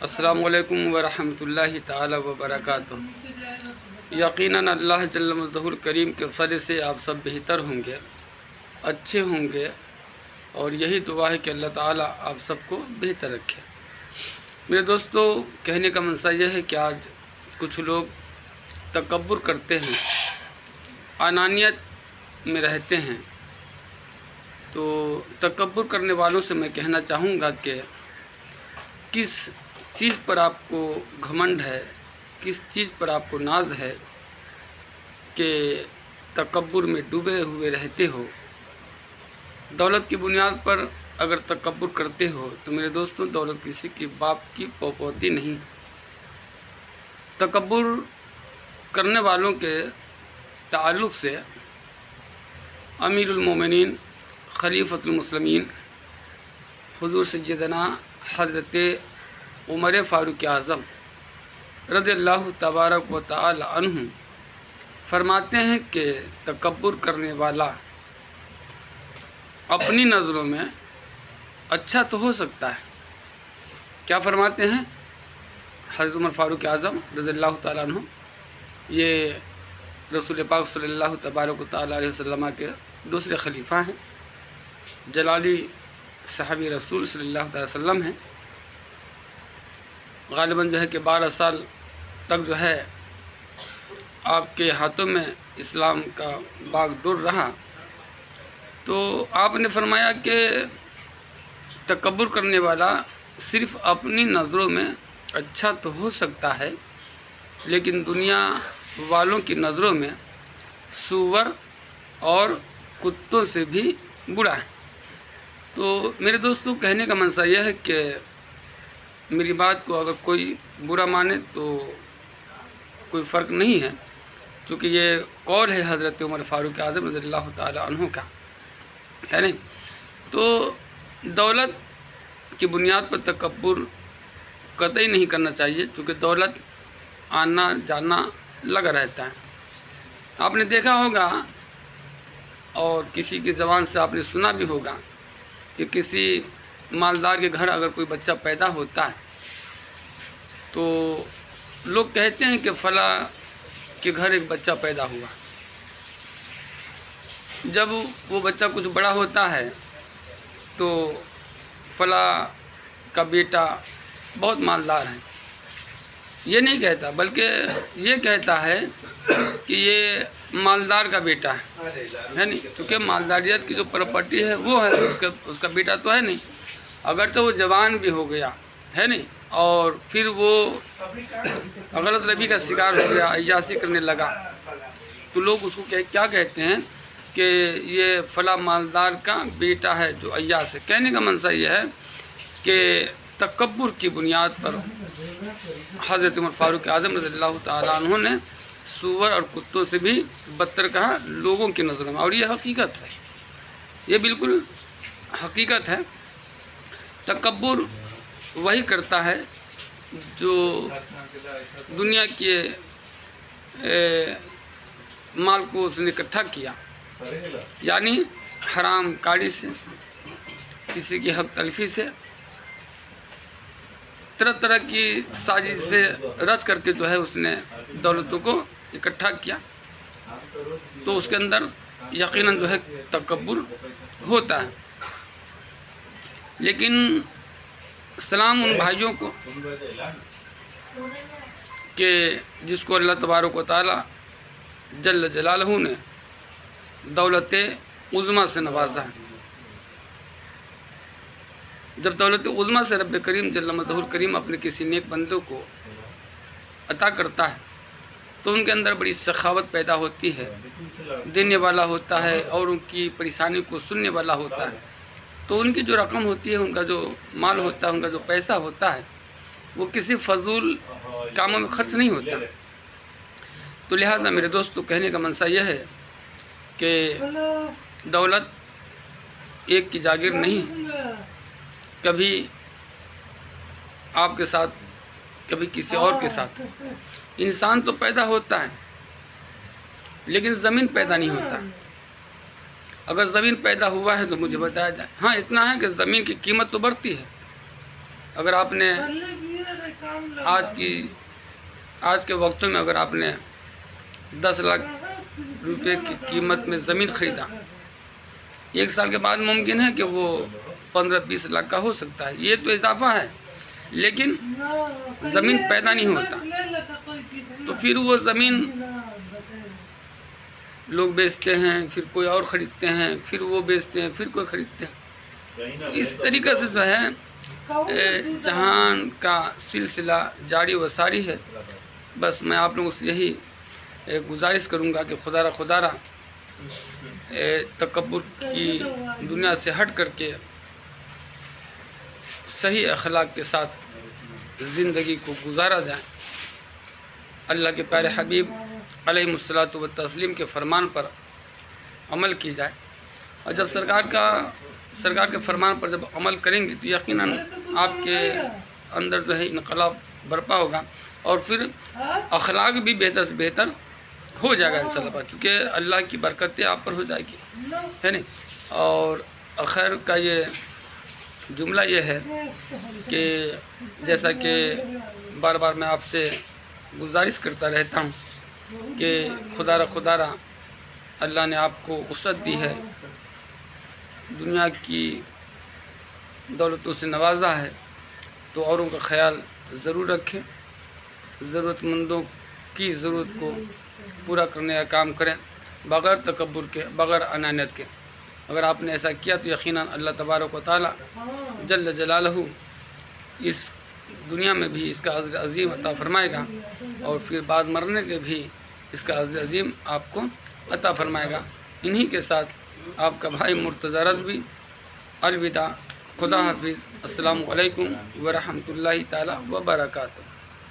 السلام علیکم ورحمۃ اللہ تعالی وبرکاتہ۔ یقیناً اللہ جل مجدہ الکریم کے فضل سے آپ سب بہتر ہوں گے، اچھے ہوں گے، اور یہی دعا ہے کہ اللہ تعالی آپ سب کو بہتر رکھے۔ میرے دوستو، کہنے کا منشا یہ ہے کہ آج کچھ لوگ تکبر کرتے ہیں، انانیت میں رہتے ہیں۔ تو تکبر کرنے والوں سے میں کہنا چاہوں گا کہ کس چیز پر آپ کو گھمنڈ ہے، کس چیز پر آپ کو ناز ہے کہ تکبر میں ڈوبے ہوئے رہتے ہو۔ دولت کی بنیاد پر اگر تکبر کرتے ہو تو میرے دوستوں، دولت کسی کی باپ کی پوپوتی نہیں۔ تکبر کرنے والوں کے تعلق سے امیر المومنین خلیفۃ المسلمین حضور سیدنا حضرت عمر فاروق اعظم رضی اللہ تبارک و تعالی عنہ فرماتے ہیں کہ تکبر کرنے والا اپنی نظروں میں اچھا تو ہو سکتا ہے۔ کیا فرماتے ہیں حضرت عمر فاروق اعظم رضی اللہ تعالیٰ عنہ؟ یہ رسول پاک صلی اللہ تبارک و تعالیٰ علیہ وسلم کے دوسرے خلیفہ ہیں، جلالی صحابی رسول صلی اللہ تعالیٰ وسلم ہیں۔ غالباً جو ہے کہ 12 سال تک جو ہے آپ کے ہاتھوں میں اسلام کا باغ ڈور رہا۔ تو آپ نے فرمایا کہ تکبر کرنے والا صرف اپنی نظروں میں اچھا تو ہو سکتا ہے، لیکن دنیا والوں کی نظروں میں سور اور کتوں سے بھی برا ہے۔ تو میرے دوستوں، کہنے کا منشا یہ ہے کہ میری بات کو اگر کوئی برا مانے تو کوئی فرق نہیں ہے، چونکہ یہ قول ہے حضرت عمر فاروق اعظم رضی اللہ تعالیٰ عنہ کا، ہے نہیں؟ تو دولت کی بنیاد پر تکبر قطعی نہیں کرنا چاہیے، چونکہ دولت آنا جانا لگا رہتا ہے۔ آپ نے دیکھا ہوگا اور کسی کی زبان سے آپ نے سنا بھی ہوگا کہ کسی مالدار کے گھر اگر کوئی بچہ پیدا ہوتا ہے تو لوگ کہتے ہیں کہ فلاں کے گھر ایک بچہ پیدا ہوا۔ جب وہ بچہ کچھ بڑا ہوتا ہے تو فلاں کا بیٹا بہت مالدار ہے، یہ نہیں کہتا، بلکہ یہ کہتا ہے کہ یہ مالدار کا بیٹا ہے نہیں؟ کیونکہ مالداریت کی جو پراپرٹی ہے وہ ہے، اس کا بیٹا تو ہے نہیں۔ اگر تو وہ جوان بھی ہو گیا، ہے نہیں، اور پھر وہ غلط روی کا شکار ہو گیا، عیاشی کرنے لگا، تو لوگ اس کو کیا کہتے ہیں کہ یہ فلاں مالدار کا بیٹا ہے جو عیاش ہے۔ کہنے کا منشا یہ ہے کہ تکبر کی بنیاد پر حضرت عمر فاروق اعظم رضی اللہ تعالیٰ عنہ نے سور اور کتوں سے بھی بدتر کہا لوگوں کی نظروں میں، اور یہ حقیقت ہے، یہ بالکل حقیقت ہے۔ تکبر وہی کرتا ہے جو دنیا کے مال کو اس نے اکٹھا کیا، یعنی حرام کاری سے، کسی کی حق تلفی سے، طرح طرح کی سازش سے رچ کر کے جو ہے اس نے دولتوں کو اکٹھا کیا، تو اس کے اندر یقیناً جو ہے تکبر ہوتا ہے۔ لیکن سلام ان بھائیوں کو کہ جس کو اللہ تبارک و تعالی جل جلالہ نے دولت عظمیٰ سے نوازا ہے۔ جب دولت عظمیٰ سے رب کریم جل مجدہ الکریم اپنے کسی نیک بندے کو عطا کرتا ہے تو ان کے اندر بڑی سخاوت پیدا ہوتی ہے، دینے والا ہوتا ہے اور ان کی پریشانی کو سننے والا ہوتا ہے۔ تو ان کی جو رقم ہوتی ہے، ان کا جو مال ہوتا ہے، ان کا جو پیسہ ہوتا ہے، وہ کسی فضول کاموں میں خرچ نہیں ہوتا۔ تو لہٰذا میرے دوستو، کہنے کا منشا یہ ہے کہ دولت ایک کی جاگیر نہیں، کبھی آپ کے ساتھ، کبھی کسی اور کے ساتھ۔ انسان تو پیدا ہوتا ہے لیکن زمین پیدا نہیں ہوتا۔ اگر زمین پیدا ہوا ہے تو مجھے بتایا جائے۔ ہاں اتنا ہے کہ زمین کی قیمت تو بڑھتی ہے، اگر آپ نے آج کے وقتوں میں اگر آپ نے 10 لاکھ روپے کی قیمت میں زمین خریدا، 1 سال کے بعد ممکن ہے کہ وہ 15-20 لاکھ کا ہو سکتا ہے، یہ تو اضافہ ہے، لیکن زمین پیدا نہیں ہوتا، تو پھر وہ زمین لوگ بیچتے ہیں، پھر کوئی اور خریدتے ہیں، پھر وہ بیچتے ہیں، پھر کوئی خریدتے ہیں، اس طریقے سے جو ہے جہان کا سلسلہ جاری و ساری ہے۔ بس میں آپ لوگوں سے یہی گزارش کروں گا کہ خدا را تکبر کی دنیا سے ہٹ کر کے صحیح اخلاق کے ساتھ زندگی کو گزارا جائے، اللہ کے پیارے حبیب علیہ الصلاۃ والتسلیم کے فرمان پر عمل کی جائے، اور جب سرکار کے فرمان پر جب عمل کریں گے تو یقیناً آپ کے اندر جو ہے انقلاب برپا ہوگا، اور پھر اخلاق بھی بہتر سے بہتر ہو جائے گا انشاءاللہ، چونکہ اللہ کی برکتیں آپ پر ہو جائے گی، ہے نہیں۔ اور خیر کا یہ جملہ یہ ہے کہ جیسا کہ بار بار میں آپ سے گزارش کرتا رہتا ہوں کہ خدا را اللہ نے آپ کو وسعت دی ہے، دنیا کی دولتوں سے نوازا ہے، تو اوروں کا خیال ضرور رکھیں، ضرورت مندوں کی ضرورت کو پورا کرنے کا کام کریں، بغیر تکبر کے، بغیر انانیت کے۔ اگر آپ نے ایسا کیا تو یقیناً اللہ تبارک و تعالی جل جلالہ اس دنیا میں بھی اس کا اجر عظیم عطا فرمائے گا، اور پھر بعد مرنے کے بھی اس کا اجر عظیم آپ کو عطا فرمائے گا۔ انہی کے ساتھ آپ کا بھائی مرتضی رضوی، الوداع، خدا حافظ، السلام علیکم ورحمۃ اللہ تعالی وبرکاتہ۔